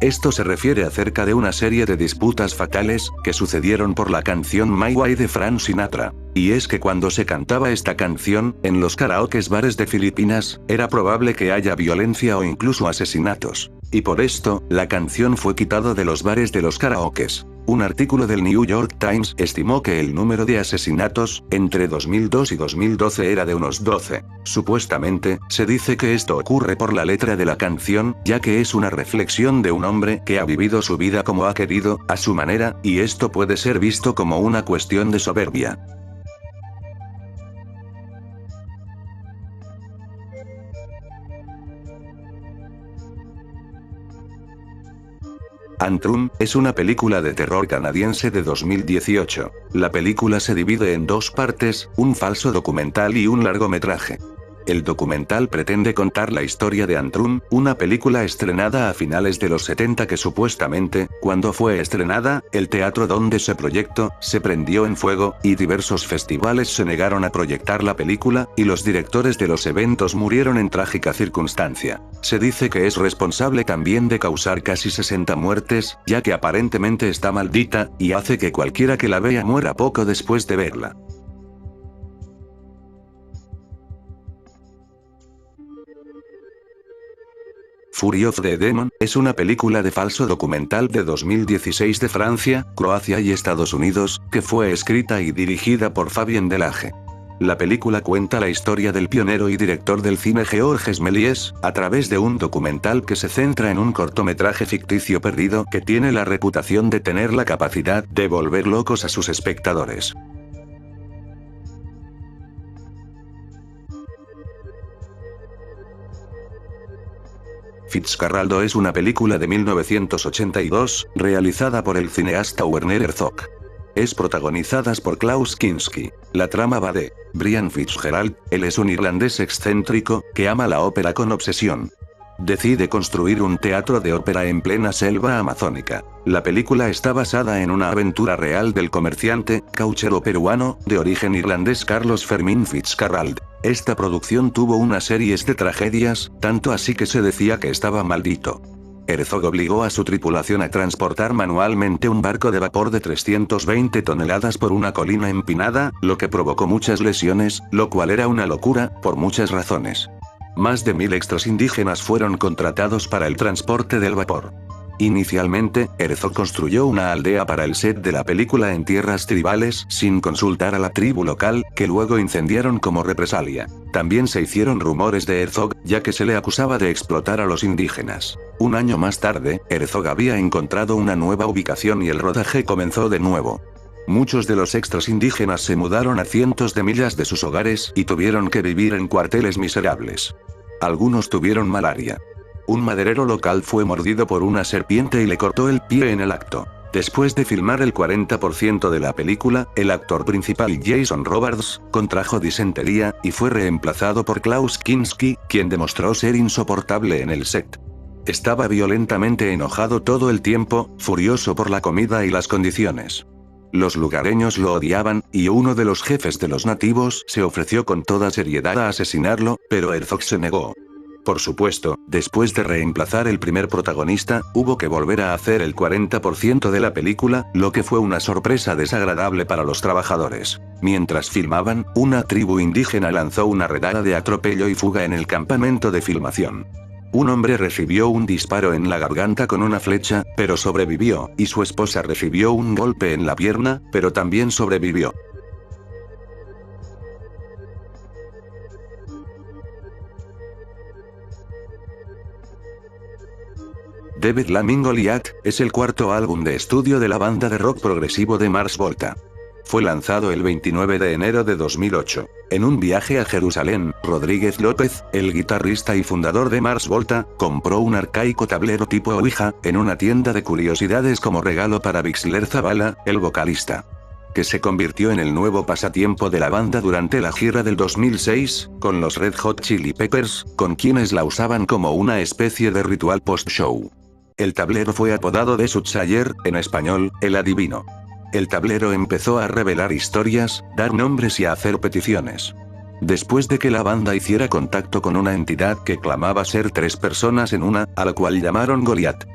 Esto se refiere acerca de una serie de disputas fatales, que sucedieron por la canción My Way de Frank Sinatra. Y es que cuando se cantaba esta canción, en los karaokes bares de Filipinas, era probable que haya violencia o incluso asesinatos. Y por esto, la canción fue quitada de los bares de los karaokes. Un artículo del New York Times estimó que el número de asesinatos, entre 2002 y 2012 era de unos 12. Supuestamente, se dice que esto ocurre por la letra de la canción, ya que es una reflexión de un hombre que ha vivido su vida como ha querido, a su manera, y esto puede ser visto como una cuestión de soberbia. Antrum, es una película de terror canadiense de 2018. La película se divide en dos partes, un falso documental y un largometraje. El documental pretende contar la historia de Antrum, una película estrenada a finales de los 70 que supuestamente, cuando fue estrenada, el teatro donde se proyectó, se prendió en fuego, y diversos festivales se negaron a proyectar la película, y los directores de los eventos murieron en trágica circunstancia. Se dice que es responsable también de causar casi 60 muertes, ya que aparentemente está maldita, y hace que cualquiera que la vea muera poco después de verla. Fury of the Demon, es una película de falso documental de 2016 de Francia, Croacia y Estados Unidos, que fue escrita y dirigida por Fabien Delage. La película cuenta la historia del pionero y director del cine Georges Méliès, a través de un documental que se centra en un cortometraje ficticio perdido que tiene la reputación de tener la capacidad de volver locos a sus espectadores. Fitzcarraldo es una película de 1982, realizada por el cineasta Werner Herzog. Es protagonizada por Klaus Kinski. La trama va de Brian Fitzgerald, él es un irlandés excéntrico, que ama la ópera con obsesión. Decide construir un teatro de ópera en plena selva amazónica. La película está basada en una aventura real del comerciante, cauchero peruano, de origen irlandés Carlos Fermín Fitzcarrald. Esta producción tuvo una serie de tragedias, tanto así que se decía que estaba maldito. Herzog obligó a su tripulación a transportar manualmente un barco de vapor de 320 toneladas por una colina empinada, lo que provocó muchas lesiones, lo cual era una locura, por muchas razones. Más de 1000 extras indígenas fueron contratados para el transporte del vapor. Inicialmente, Herzog construyó una aldea para el set de la película en tierras tribales sin consultar a la tribu local, que luego incendiaron como represalia. También se hicieron rumores de Herzog, ya que se le acusaba de explotar a los indígenas. Un año más tarde, Herzog había encontrado una nueva ubicación y el rodaje comenzó de nuevo. Muchos de los extras indígenas se mudaron a cientos de millas de sus hogares y tuvieron que vivir en cuarteles miserables. Algunos tuvieron malaria. Un maderero local fue mordido por una serpiente y le cortó el pie en el acto. Después de filmar el 40% de la película, el actor principal Jason Robards contrajo disentería y fue reemplazado por Klaus Kinski, quien demostró ser insoportable en el set. Estaba violentamente enojado todo el tiempo, furioso por la comida y las condiciones. Los lugareños lo odiaban, y uno de los jefes de los nativos se ofreció con toda seriedad a asesinarlo, pero Herzog se negó. Por supuesto, después de reemplazar el primer protagonista, hubo que volver a hacer el 40% de la película, lo que fue una sorpresa desagradable para los trabajadores. Mientras filmaban, una tribu indígena lanzó una redada de atropello y fuga en el campamento de filmación. Un hombre recibió un disparo en la garganta con una flecha, pero sobrevivió, y su esposa recibió un golpe en la pierna, pero también sobrevivió. David Laming Goliath, es el cuarto álbum de estudio de la banda de rock progresivo de Mars Volta. Fue lanzado el 29 de enero de 2008. En un viaje a Jerusalén, Rodríguez López, el guitarrista y fundador de Mars Volta, compró un arcaico tablero tipo Ouija, en una tienda de curiosidades como regalo para Bixler Zavala, el vocalista. Que se convirtió en el nuevo pasatiempo de la banda durante la gira del 2006, con los Red Hot Chili Peppers, con quienes la usaban como una especie de ritual post-show. El tablero fue apodado de Soothsayer, en español, el adivino. El tablero empezó a revelar historias, dar nombres y a hacer peticiones. Después de que la banda hiciera contacto con una entidad que clamaba ser 3 personas en una, a la cual llamaron Goliath.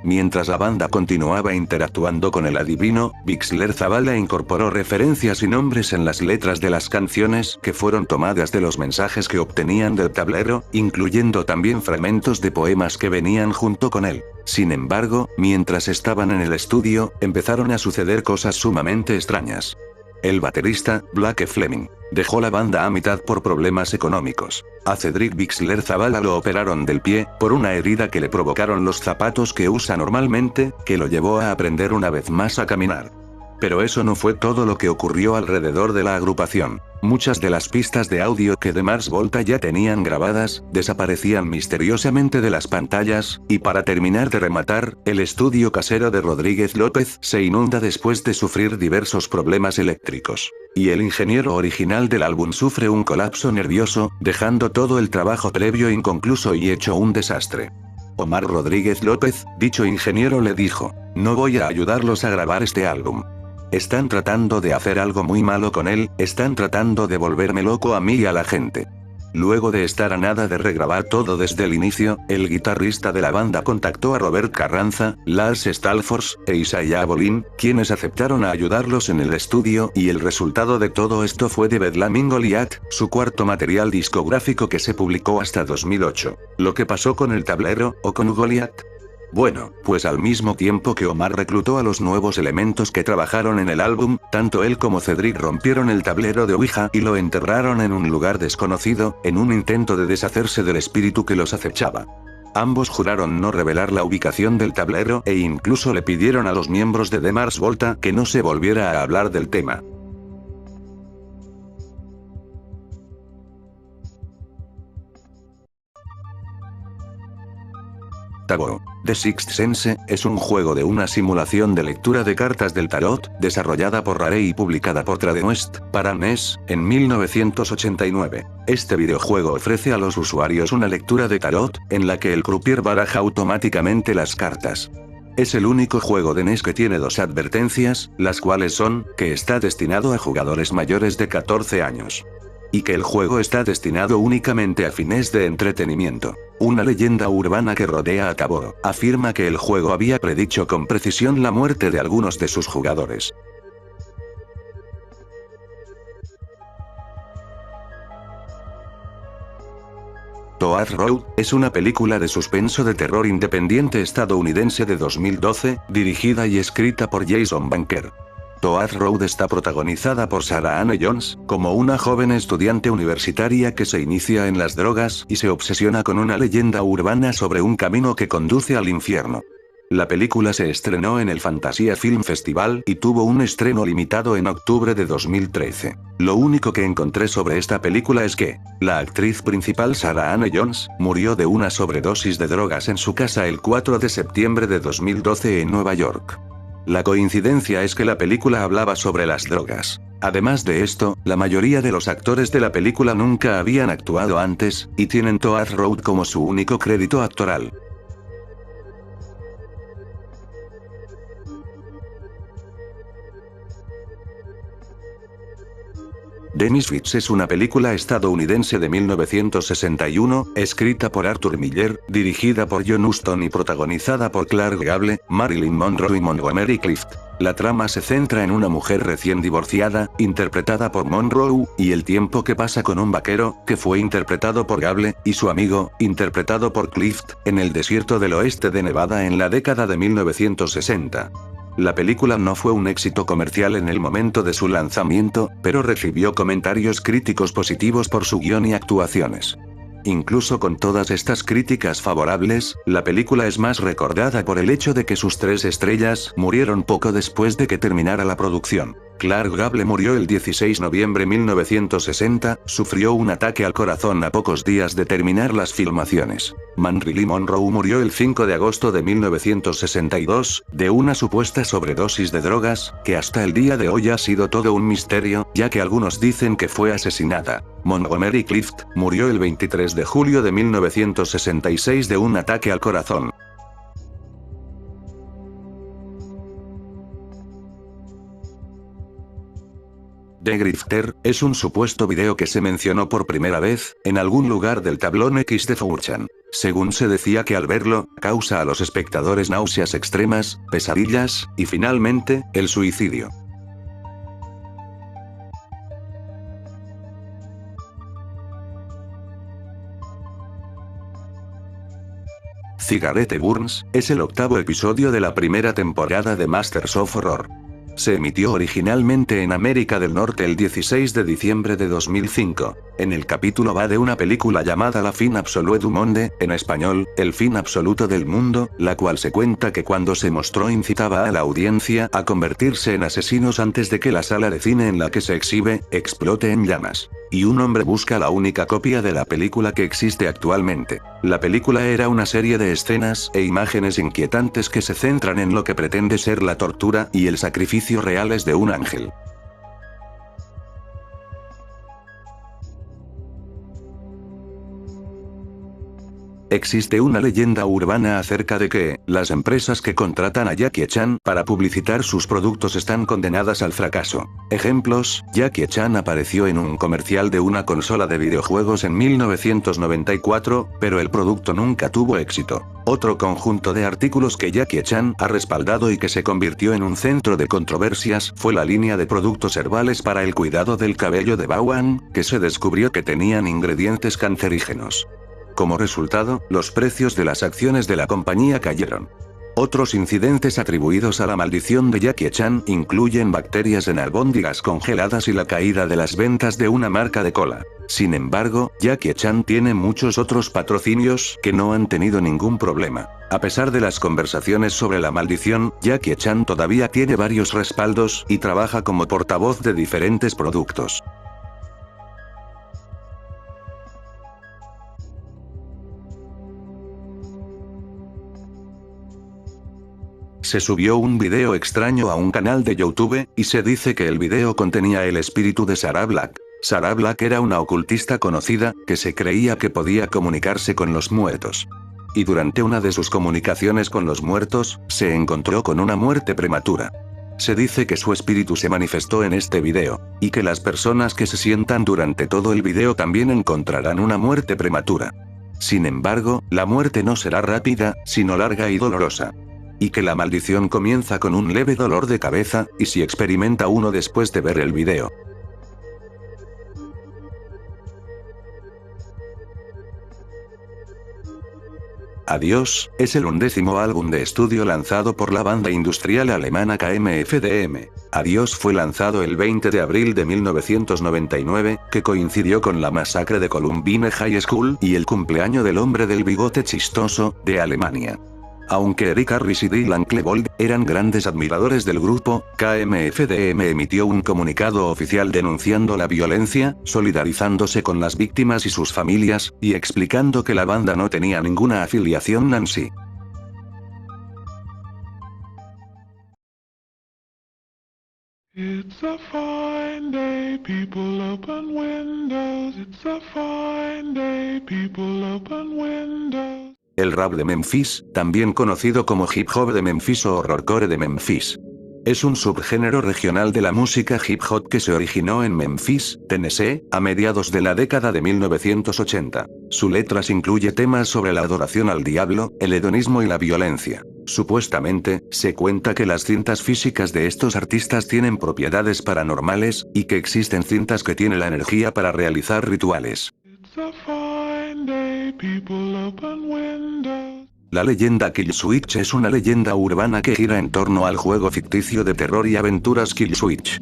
Mientras la banda continuaba interactuando con el adivino, Bixler Zavala incorporó referencias y nombres en las letras de las canciones que fueron tomadas de los mensajes que obtenían del tablero, incluyendo también fragmentos de poemas que venían junto con él. Sin embargo, mientras estaban en el estudio, empezaron a suceder cosas sumamente extrañas. El baterista, Blake Fleming, dejó la banda a mitad por problemas económicos. A Cedric Bixler Zavala lo operaron del pie, por una herida que le provocaron los zapatos que usa normalmente, que lo llevó a aprender una vez más a caminar. Pero eso no fue todo lo que ocurrió alrededor de la agrupación. Muchas de las pistas de audio que The Mars Volta ya tenían grabadas, desaparecían misteriosamente de las pantallas, y para terminar de rematar, el estudio casero de Rodríguez López se inunda después de sufrir diversos problemas eléctricos. Y el ingeniero original del álbum sufre un colapso nervioso, dejando todo el trabajo previo inconcluso y hecho un desastre. Omar Rodríguez López, dicho ingeniero, le dijo: "No voy a ayudarlos a grabar este álbum. Están tratando de hacer algo muy malo con él, están tratando de volverme loco a mí y a la gente". Luego de estar a nada de regrabar todo desde el inicio, el guitarrista de la banda contactó a Robert Carranza, Lars Stalfors, e Isaiah Bolin, quienes aceptaron a ayudarlos en el estudio, y el resultado de todo esto fue The Bedlam in Goliath, su cuarto material discográfico que se publicó hasta 2008. ¿Lo que pasó con el tablero, o con Goliath? Bueno, pues al mismo tiempo que Omar reclutó a los nuevos elementos que trabajaron en el álbum, tanto él como Cedric rompieron el tablero de Ouija y lo enterraron en un lugar desconocido, en un intento de deshacerse del espíritu que los acechaba. Ambos juraron no revelar la ubicación del tablero e incluso le pidieron a los miembros de The Mars Volta que no se volviera a hablar del tema. Tarot. The Sixth Sense es un juego de una simulación de lectura de cartas del tarot, desarrollada por Rare y publicada por Tradewest, para NES, en 1989. Este videojuego ofrece a los usuarios una lectura de tarot, en la que el croupier baraja automáticamente las cartas. Es el único juego de NES que tiene dos advertencias, las cuales son, que está destinado a jugadores mayores de 14 años. Y que el juego está destinado únicamente a fines de entretenimiento. Una leyenda urbana que rodea a Taboro afirma que el juego había predicho con precisión la muerte de algunos de sus jugadores. Toad Road es una película de suspenso de terror independiente estadounidense de 2012, dirigida y escrita por Jason Banker. Toad Road está protagonizada por Sarah Anne Jones, como una joven estudiante universitaria que se inicia en las drogas y se obsesiona con una leyenda urbana sobre un camino que conduce al infierno. La película se estrenó en el Fantasia Film Festival y tuvo un estreno limitado en octubre de 2013. Lo único que encontré sobre esta película es que la actriz principal Sarah Anne Jones murió de una sobredosis de drogas en su casa el 4 de septiembre de 2012 en Nueva York. La coincidencia es que la película hablaba sobre las drogas. Además de esto, la mayoría de los actores de la película nunca habían actuado antes, y tienen Toad Road como su único crédito actoral. The Misfits es una película estadounidense de 1961, escrita por Arthur Miller, dirigida por John Huston y protagonizada por Clark Gable, Marilyn Monroe y Montgomery Clift. La trama se centra en una mujer recién divorciada, interpretada por Monroe, y el tiempo que pasa con un vaquero, que fue interpretado por Gable, y su amigo, interpretado por Clift, en el desierto del oeste de Nevada en la década de 1960. La película no fue un éxito comercial en el momento de su lanzamiento, pero recibió comentarios críticos positivos por su guión y actuaciones. Incluso con todas estas críticas favorables, la película es más recordada por el hecho de que sus 3 estrellas murieron poco después de que terminara la producción. Clark Gable murió el 16 de noviembre de 1960, sufrió un ataque al corazón a pocos días de terminar las filmaciones. Marilyn Monroe murió el 5 de agosto de 1962, de una supuesta sobredosis de drogas, que hasta el día de hoy ha sido todo un misterio, ya que algunos dicen que fue asesinada. Montgomery Clift murió el 23 de julio de 1966 de un ataque al corazón. The Grifter es un supuesto video que se mencionó por primera vez en algún lugar del tablón X de 4chan. Según se decía que al verlo, causa a los espectadores náuseas extremas, pesadillas, y finalmente, el suicidio. Cigarette Burns es el octavo episodio de la primera temporada de Masters of Horror. Se emitió originalmente en América del Norte el 16 de diciembre de 2005. En el capítulo va de una película llamada La fin absolue du monde, en español, El fin absoluto del mundo, la cual se cuenta que cuando se mostró incitaba a la audiencia a convertirse en asesinos antes de que la sala de cine en la que se exhibe, explote en llamas. Y un hombre busca la única copia de la película que existe actualmente. La película era una serie de escenas e imágenes inquietantes que se centran en lo que pretende ser la tortura y el sacrificio reales de un ángel. Existe una leyenda urbana acerca de que, las empresas que contratan a Jackie Chan para publicitar sus productos están condenadas al fracaso. Ejemplos: Jackie Chan apareció en un comercial de una consola de videojuegos en 1994, pero el producto nunca tuvo éxito. Otro conjunto de artículos que Jackie Chan ha respaldado y que se convirtió en un centro de controversias fue la línea de productos herbales para el cuidado del cabello de Baoan, que se descubrió que tenían ingredientes cancerígenos. Como resultado, los precios de las acciones de la compañía cayeron. Otros incidentes atribuidos a la maldición de Jackie Chan incluyen bacterias en albóndigas congeladas y la caída de las ventas de una marca de cola. Sin embargo, Jackie Chan tiene muchos otros patrocinios que no han tenido ningún problema. A pesar de las conversaciones sobre la maldición, Jackie Chan todavía tiene varios respaldos y trabaja como portavoz de diferentes productos. Se subió un video extraño a un canal de YouTube, y se dice que el video contenía el espíritu de Sarah Black. Sarah Black era una ocultista conocida, que se creía que podía comunicarse con los muertos. Y durante una de sus comunicaciones con los muertos, se encontró con una muerte prematura. Se dice que su espíritu se manifestó en este video, y que las personas que se sientan durante todo el video también encontrarán una muerte prematura. Sin embargo, la muerte no será rápida, sino larga y dolorosa. Y que la maldición comienza con un leve dolor de cabeza, y si experimenta uno después de ver el video. Adiós, es el 11º álbum de estudio lanzado por la banda industrial alemana KMFDM. Adiós fue lanzado el 20 de abril de 1999, que coincidió con la masacre de Columbine High School y el cumpleaños del hombre del bigote chistoso, de Alemania. Aunque Eric Harris y Dylan Klebold eran grandes admiradores del grupo, KMFDM emitió un comunicado oficial denunciando la violencia, solidarizándose con las víctimas y sus familias, y explicando que la banda no tenía ninguna afiliación nazi. It's a fine day, people open windows. It's a fine day, people open windows. El rap de Memphis, también conocido como hip hop de Memphis o horrorcore de Memphis. Es un subgénero regional de la música hip hop que se originó en Memphis, Tennessee, a mediados de la década de 1980. Su letras incluye temas sobre la adoración al diablo, el hedonismo y la violencia. Supuestamente, se cuenta que las cintas físicas de estos artistas tienen propiedades paranormales, y que existen cintas que tienen la energía para realizar rituales. It's a fine day, people open windows. La leyenda Kill Switch es una leyenda urbana que gira en torno al juego ficticio de terror y aventuras Kill Switch.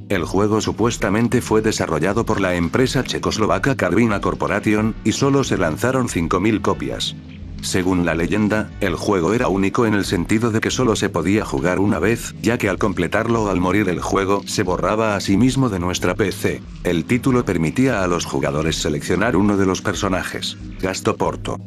El juego supuestamente fue desarrollado por la empresa checoslovaca Carvina Corporation, y solo se lanzaron 5.000 copias. Según la leyenda, el juego era único en el sentido de que solo se podía jugar una vez, ya que al completarlo o al morir el juego se borraba a sí mismo de nuestra PC. El título permitía a los jugadores seleccionar uno de los personajes. Gasto Porto.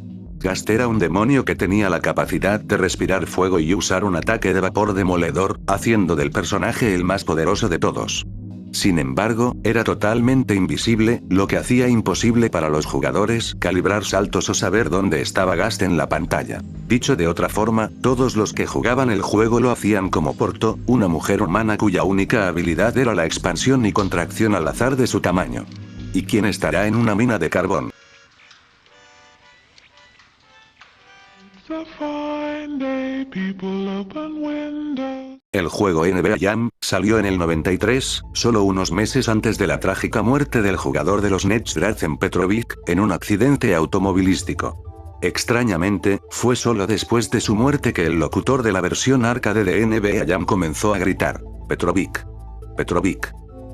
Gast era un demonio que tenía la capacidad de respirar fuego y usar un ataque de vapor demoledor, haciendo del personaje el más poderoso de todos. Sin embargo, era totalmente invisible, lo que hacía imposible para los jugadores calibrar saltos o saber dónde estaba Gast en la pantalla. Dicho de otra forma, todos los que jugaban el juego lo hacían como Porto, una mujer humana cuya única habilidad era la expansión y contracción al azar de su tamaño. ¿Y quién estará en una mina de carbón? It's a fine day, people open windows. El juego NBA Jam salió en el 93, solo unos meses antes de la trágica muerte del jugador de los Nets Drazen Petrovic, en un accidente automovilístico. Extrañamente, fue solo después de su muerte que el locutor de la versión arcade de NBA Jam comenzó a gritar: Petrovic. Petrovic.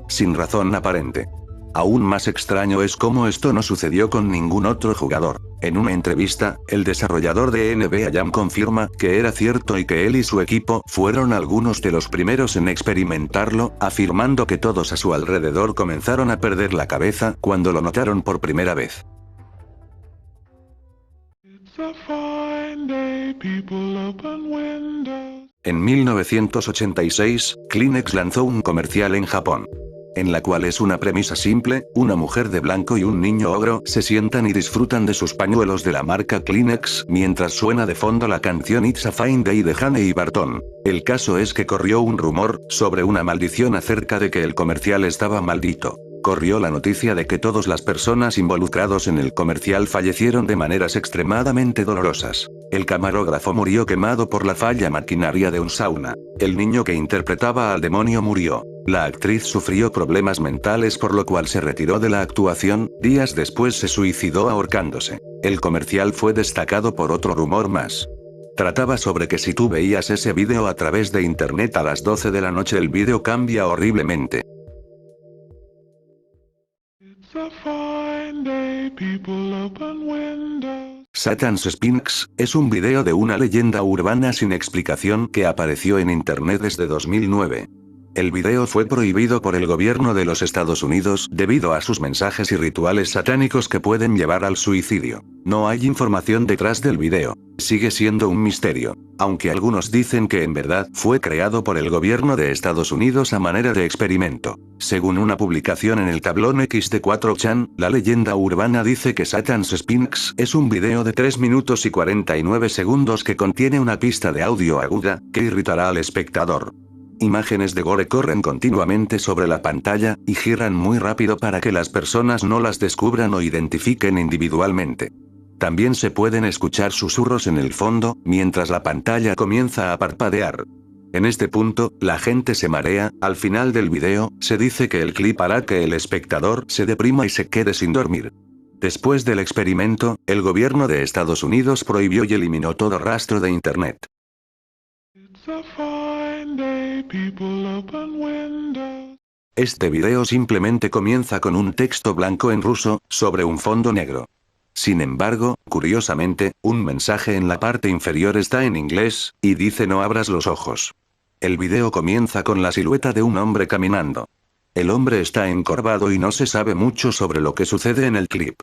Sin razón aparente. Aún más extraño es cómo esto no sucedió con ningún otro jugador. En una entrevista, el desarrollador de NBA Jam confirma que era cierto y que él y su equipo fueron algunos de los primeros en experimentarlo, afirmando que todos a su alrededor comenzaron a perder la cabeza cuando lo notaron por primera vez. It's a fine day, people open windows. En 1986, Kleenex lanzó un comercial en Japón, en la cual es una premisa simple: una mujer de blanco y un niño ogro se sientan y disfrutan de sus pañuelos de la marca Kleenex, mientras suena de fondo la canción It's a Fine Day de Honey Barton. El caso es que corrió un rumor sobre una maldición acerca de que el comercial estaba maldito. Corrió la noticia de que todas las personas involucrados en el comercial fallecieron de maneras extremadamente dolorosas. El camarógrafo murió quemado por la falla maquinaria de un sauna. El niño que interpretaba al demonio murió. La actriz sufrió problemas mentales por lo cual se retiró de la actuación. Días después se suicidó ahorcándose. El comercial fue destacado por otro rumor más. Trataba sobre que si tú veías ese vídeo a través de internet a las 12 de la noche el vídeo cambia horriblemente. It's a fine day, people open windows. Satan's Sphinx es un video de una leyenda urbana sin explicación que apareció en internet desde 2009. El video fue prohibido por el gobierno de los Estados Unidos debido a sus mensajes y rituales satánicos que pueden llevar al suicidio. No hay información detrás del video. Sigue siendo un misterio. Aunque algunos dicen que en verdad fue creado por el gobierno de Estados Unidos a manera de experimento. Según una publicación en el tablón X de 4chan, la leyenda urbana dice que Satan's Sphinx es un video de 3 minutos y 49 segundos que contiene una pista de audio aguda que irritará al espectador. Imágenes de gore corren continuamente sobre la pantalla, y giran muy rápido para que las personas no las descubran o identifiquen individualmente. También se pueden escuchar susurros en el fondo, mientras la pantalla comienza a parpadear. En este punto, la gente se marea. Al final del video, se dice que el clip hará que el espectador se deprima y se quede sin dormir. Después del experimento, el gobierno de Estados Unidos prohibió y eliminó todo rastro de internet. It's a fine day, people open windows. Este video simplemente comienza con un texto blanco en ruso, sobre un fondo negro. Sin embargo, curiosamente, un mensaje en la parte inferior está en inglés, y dice no abras los ojos. El video comienza con la silueta de un hombre caminando. El hombre está encorvado y no se sabe mucho sobre lo que sucede en el clip.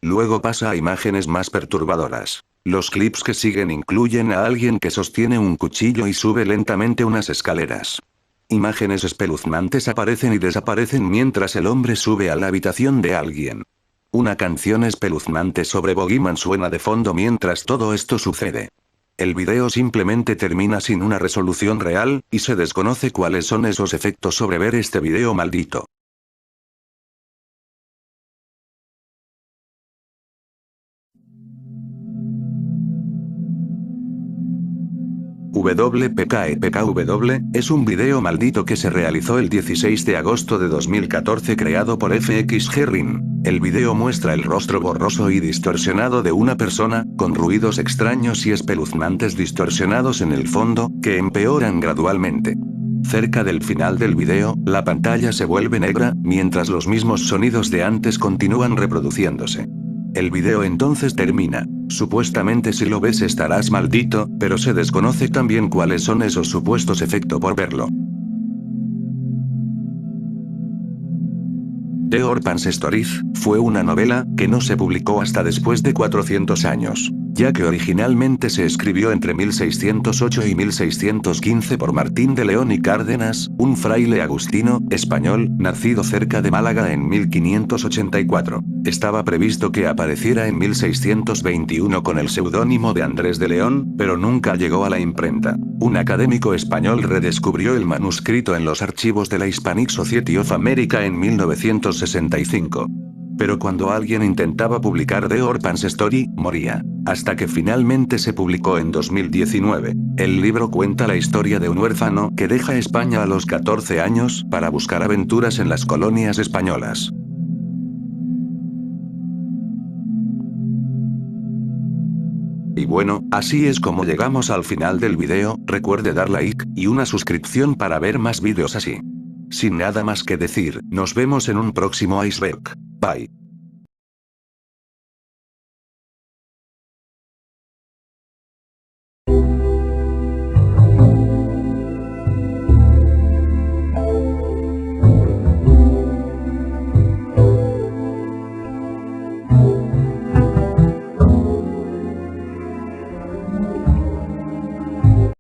Luego pasa a imágenes más perturbadoras. Los clips que siguen incluyen a alguien que sostiene un cuchillo y sube lentamente unas escaleras. Imágenes espeluznantes aparecen y desaparecen mientras el hombre sube a la habitación de alguien. Una canción espeluznante sobre Boogeyman suena de fondo mientras todo esto sucede. El video simplemente termina sin una resolución real, y se desconoce cuáles son esos efectos sobre ver este video maldito. WPKEPKW, es un video maldito que se realizó el 16 de agosto de 2014 creado por FX Herring. El video muestra el rostro borroso y distorsionado de una persona, con ruidos extraños y espeluznantes distorsionados en el fondo, que empeoran gradualmente. Cerca del final del video, la pantalla se vuelve negra, mientras los mismos sonidos de antes continúan reproduciéndose. El video entonces termina. Supuestamente si lo ves estarás maldito, pero se desconoce también cuáles son esos supuestos efectos por verlo. The Orphan's Stories fue una novela que no se publicó hasta después de 400 años, ya que originalmente se escribió entre 1608 y 1615 por Martín de León y Cárdenas, un fraile agustino, español, nacido cerca de Málaga en 1584. Estaba previsto que apareciera en 1621 con el seudónimo de Andrés de León, pero nunca llegó a la imprenta. Un académico español redescubrió el manuscrito en los archivos de la Hispanic Society of America en 1965. Pero cuando alguien intentaba publicar The Orphan's Story, moría. hasta que finalmente se publicó en 2019. El libro cuenta la historia de un huérfano que deja España a los 14 años para buscar aventuras en las colonias españolas. Y bueno, así es como llegamos al final del video. Recuerde dar like y una suscripción para ver más vídeos así. Sin nada más que decir, nos vemos en un próximo Iceberg. Bye.